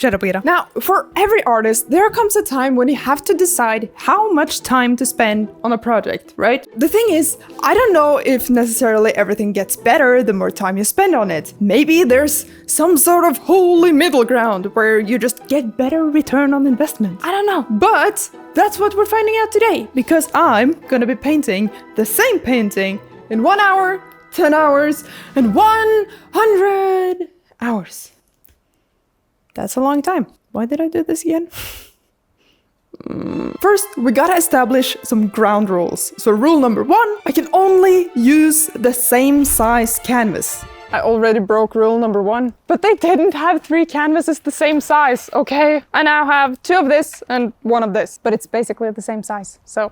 Shut up, Ira. Now, for every artist, there comes a time when you have to decide how much time to spend on a project, right? The thing is, I don't know if necessarily everything gets better the more time you spend on it. Maybe there's some sort of holy middle ground where you just get better return on investment. I don't know. But that's what we're finding out today, because I'm gonna be painting the same painting in 1 hour, 10 hours, and 100 hours. That's a long time. Why did I do this again? First, we gotta establish some ground rules. So rule number 1, I can only use the same size canvas. I already broke rule number 1, but they didn't have 3 canvases the same size, okay? I now have 2 of this and 1 of this, but it's basically the same size, so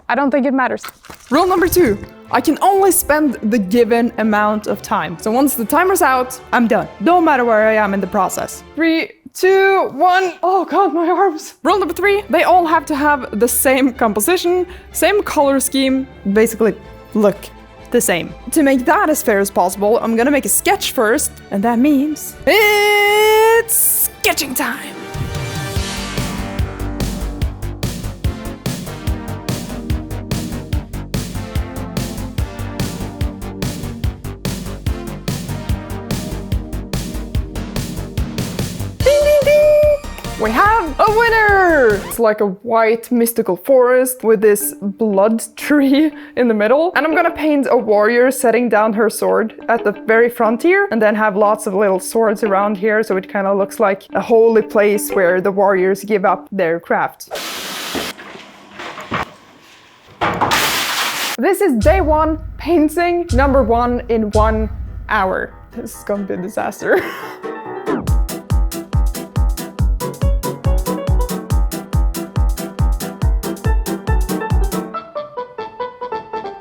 I don't think it matters. Rule number 2, I can only spend the given amount of time. So once the timer's out, I'm done. No matter where I am in the process. 3, 2, 1. Oh god, my arms. Rule number 3, they all have to have the same composition, same color scheme, basically look the same. To make that as fair as possible, I'm gonna make a sketch first, and that means it's sketching time. We have a winner! It's like a white mystical forest with this blood tree in the middle. And I'm gonna paint a warrior setting down her sword at the very front here, and then have lots of little swords around here, so it kind of looks like a holy place where the warriors give up their craft. This is day 1, painting number 1 in 1 hour. This is gonna be a disaster.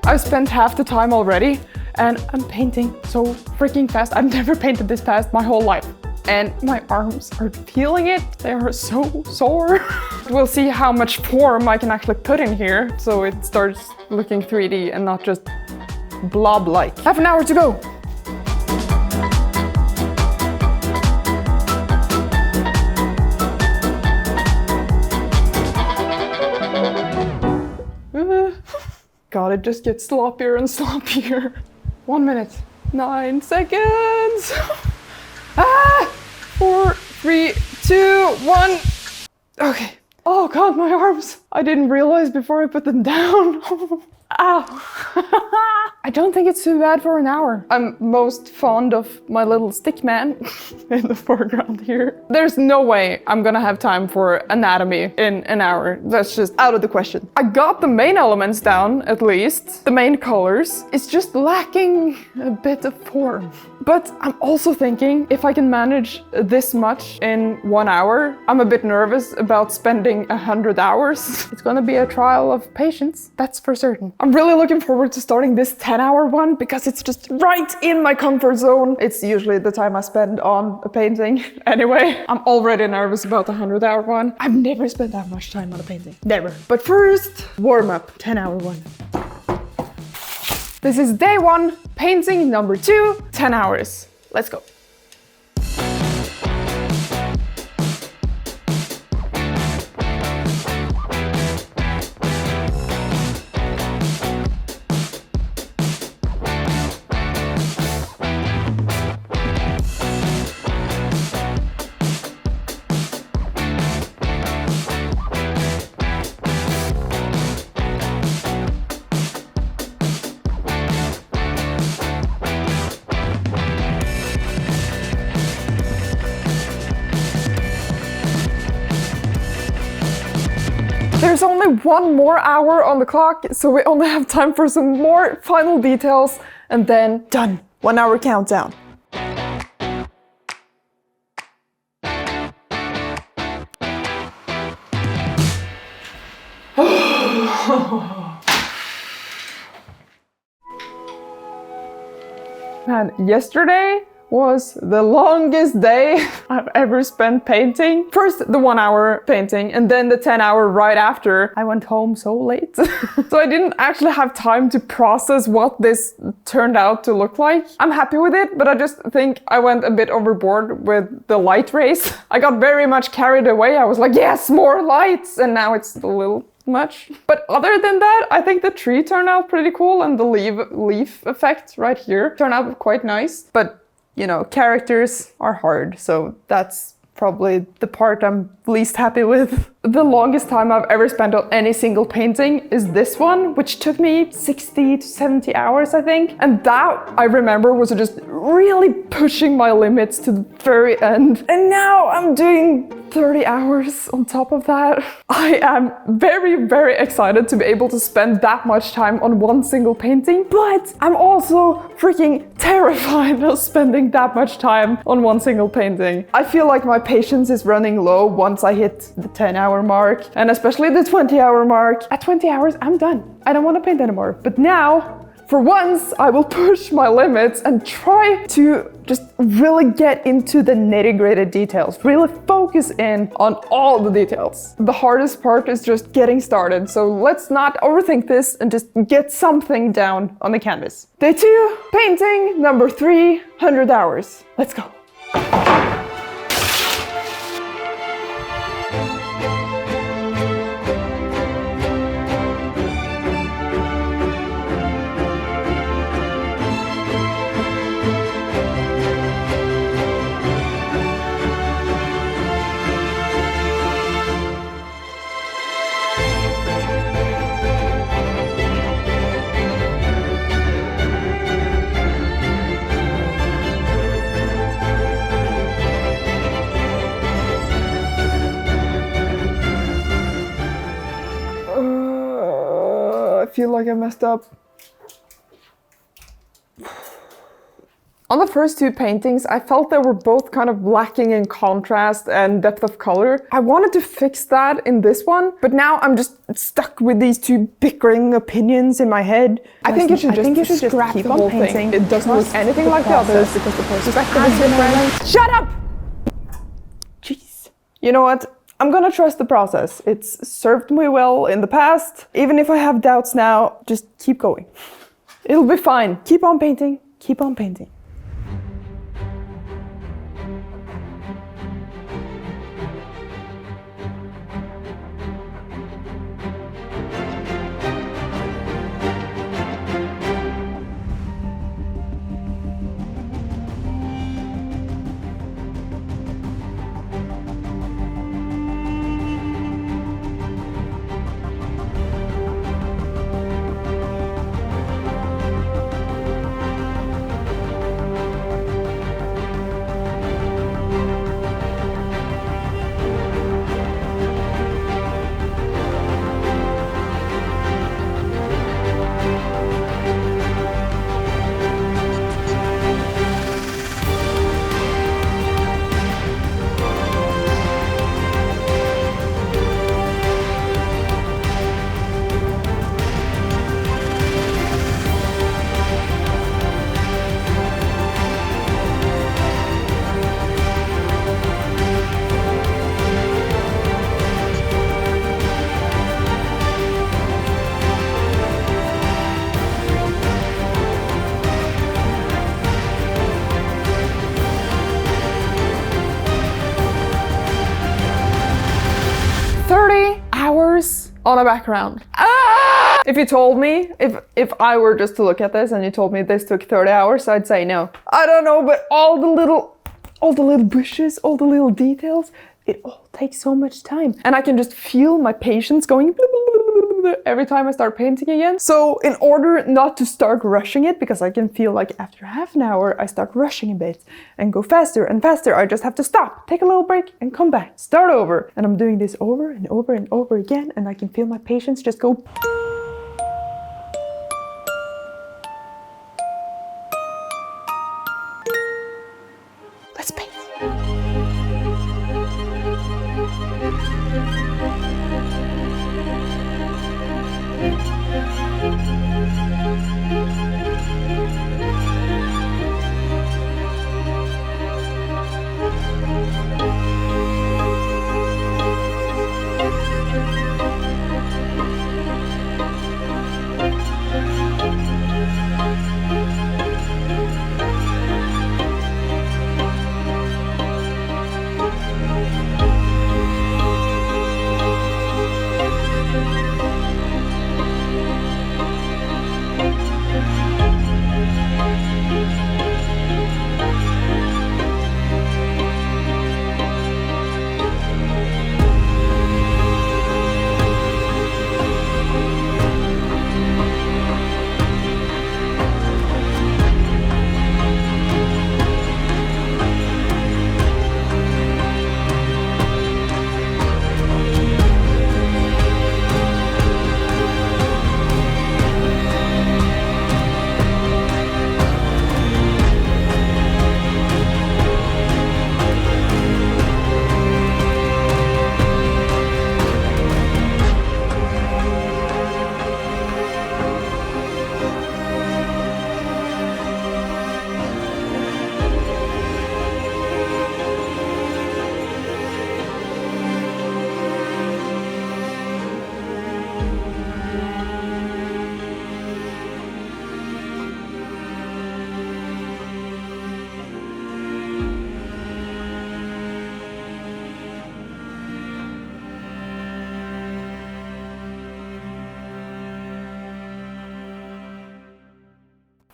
I've spent half the time already, and I'm painting so freaking fast. I've never painted this fast my whole life. And my arms are feeling it. They are so sore. We'll see how much form I can actually put in here, so it starts looking 3D and not just blob-like. Half an hour to go. God, it just gets sloppier and sloppier. 1 minute, 9 seconds. 4, 3, 2, 1. Okay. Oh God, my arms. I didn't realize before I put them down. Ow. I don't think it's too bad for an hour. I'm most fond of my little stick man in the foreground here. There's no way I'm gonna have time for anatomy in an hour. That's just out of the question. I got the main elements down, at least. The main colors. It's just lacking a bit of form. But I'm also thinking, if I can manage this much in 1 hour, I'm a bit nervous about spending 100 hours. It's gonna be a trial of patience, that's for certain. I'm really looking forward to starting this 10-hour one because it's just right in my comfort zone. It's usually the time I spend on a painting. Anyway, I'm already nervous about the 100-hour one. I've never spent that much time on a painting. Never. But first, warm up, 10-hour one. This is day 1, painting number 2, 10 hours. Let's go. There's only 1 more hour on the clock, so we only have time for some more final details, and then done. 1 hour countdown. Man, yesterday was the longest day I've ever spent painting. First the 1 hour painting and then the 10-hour right after. I went home so late. So I didn't actually have time to process what this turned out to look like. I'm happy with it, but I just think I went a bit overboard with the light rays. I got very much carried away. I was like, yes, more lights! And now it's a little much. But other than that, I think the tree turned out pretty cool and the leaf effect right here turned out quite nice. But, you know, characters are hard, so that's probably the part I'm least happy with. The longest time I've ever spent on any single painting is this one, which took me 60 to 70 hours, I think. And that, I remember, was just really pushing my limits to the very end. And now I'm doing 30 hours on top of that. I am very, very excited to be able to spend that much time on one single painting, but I'm also freaking terrified of spending that much time on one single painting. I feel like my patience is running low once I hit the 10-hour mark, and especially the 20-hour mark. At 20 hours, I'm done. I don't want to paint anymore. But now, for once, I will push my limits and try to just really get into the nitty-gritty details, really focus in on all the details. The hardest part is just getting started, so let's not overthink this and just get something down on the canvas. Day 2, painting number 300 hours. Let's go. I feel like I messed up. On the first 2 paintings, I felt they were both kind of lacking in contrast and depth of color. I wanted to fix that in this one, but now I'm just stuck with these 2 bickering opinions in my head. I think you should just scrap the whole thing. It doesn't look anything like the others because the perspective is different. Shut up! Jeez. You know what? I'm gonna trust the process. It's served me well in the past. Even if I have doubts now, just keep going. It'll be fine. Keep on painting. Keep on painting. On a background. Ah! If you told me, if I were just to look at this and you told me this took 30 hours, I'd say no. I don't know, but all the little bushes, all the little details, it all takes so much time. And I can just feel my patience going every time I start painting again. So in order not to start rushing it, because I can feel like after half an hour I start rushing a bit and go faster and faster, I just have to stop, take a little break and come back, start over. And I'm doing this over and over and over again, and I can feel my patience just go. Let's paint.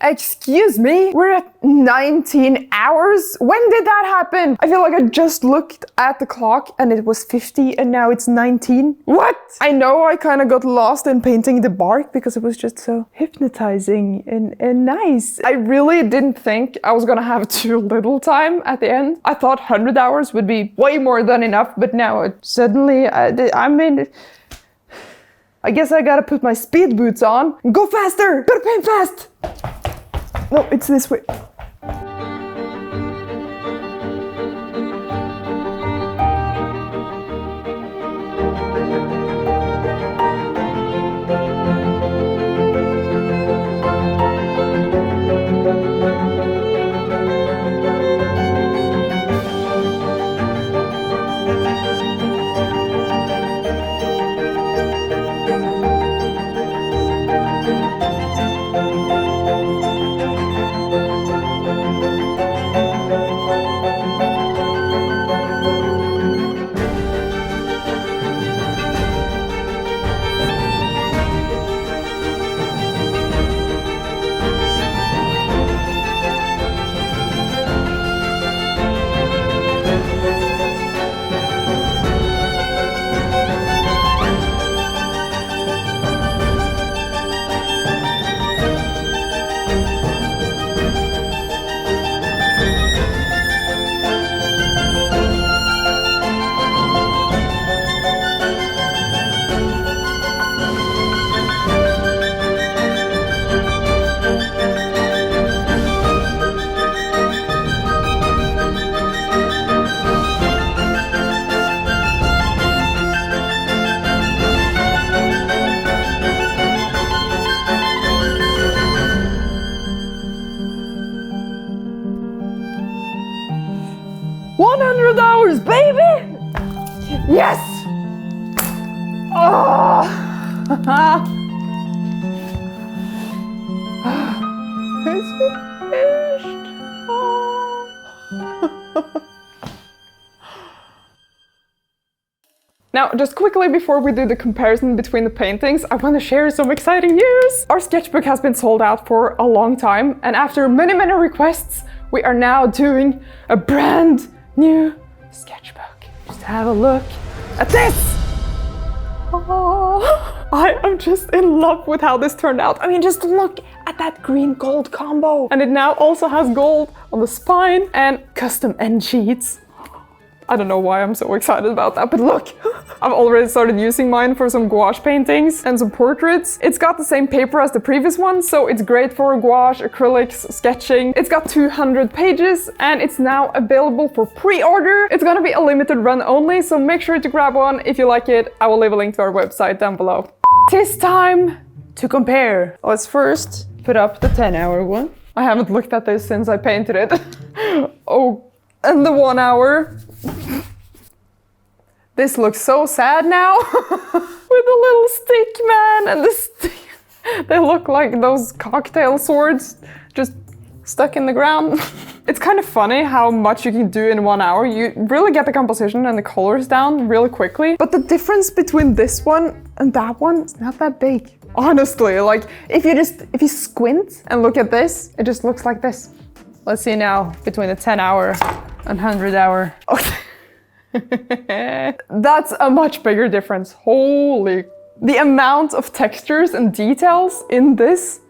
Excuse me? We're at 19 hours? When did that happen? I feel like I just looked at the clock and it was 50 and now it's 19. What? I know I kind of got lost in painting the bark because it was just so hypnotizing and nice. I really didn't think I was gonna have too little time at the end. I thought 100 hours would be way more than enough, but now I guess I gotta put my speed boots on and go faster! Gotta paint fast! No, it's this way. $100, baby! Yes! Oh! It's finished. Oh. Now, just quickly before we do the comparison between the paintings, I want to share some exciting news! Our sketchbook has been sold out for a long time, and after many requests, we are now doing a brand new sketchbook. Just have a look at this! Oh, I am just in love with how this turned out. I mean, just look at that green-gold combo. And it now also has gold on the spine and custom end sheets. I don't know why I'm so excited about that, but look! I've already started using mine for some gouache paintings and some portraits. It's got the same paper as the previous one, so it's great for gouache, acrylics, sketching. It's got 200 pages and it's now available for pre-order. It's gonna be a limited run only, so make sure to grab one if you like it. I will leave a link to our website down below. Tis time to compare. Let's first put up the 10-hour one. I haven't looked at this since I painted it. Oh, and the 1 hour. This looks so sad now. With the little stick man and the stick. They look like those cocktail swords just stuck in the ground. It's kind of funny how much you can do in 1 hour. You really get the composition and the colors down really quickly. But the difference between this one and that one is not that big. Honestly, like if you squint and look at this, it just looks like this. Let's see now between the 10-hour and 100-hour. Okay. That's a much bigger difference. Holy. The amount of textures and details in this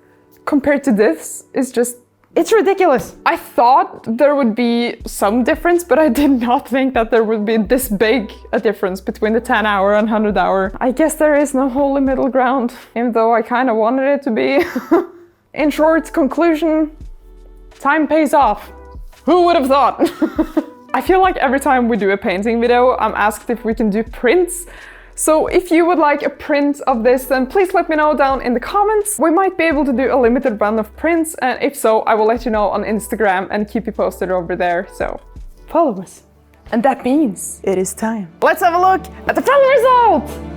compared to this is just, it's ridiculous. I thought there would be some difference, but I did not think that there would be this big a difference between the 10-hour and 100-hour. I guess there is no holy middle ground, even though I kind of wanted it to be. In short, conclusion, time pays off. Who would have thought? I feel like every time we do a painting video, I'm asked if we can do prints. So if you would like a print of this, then please let me know down in the comments. We might be able to do a limited run of prints, and if so, I will let you know on Instagram and keep you posted over there. So follow us. And that means it is time. Let's have a look at the final result!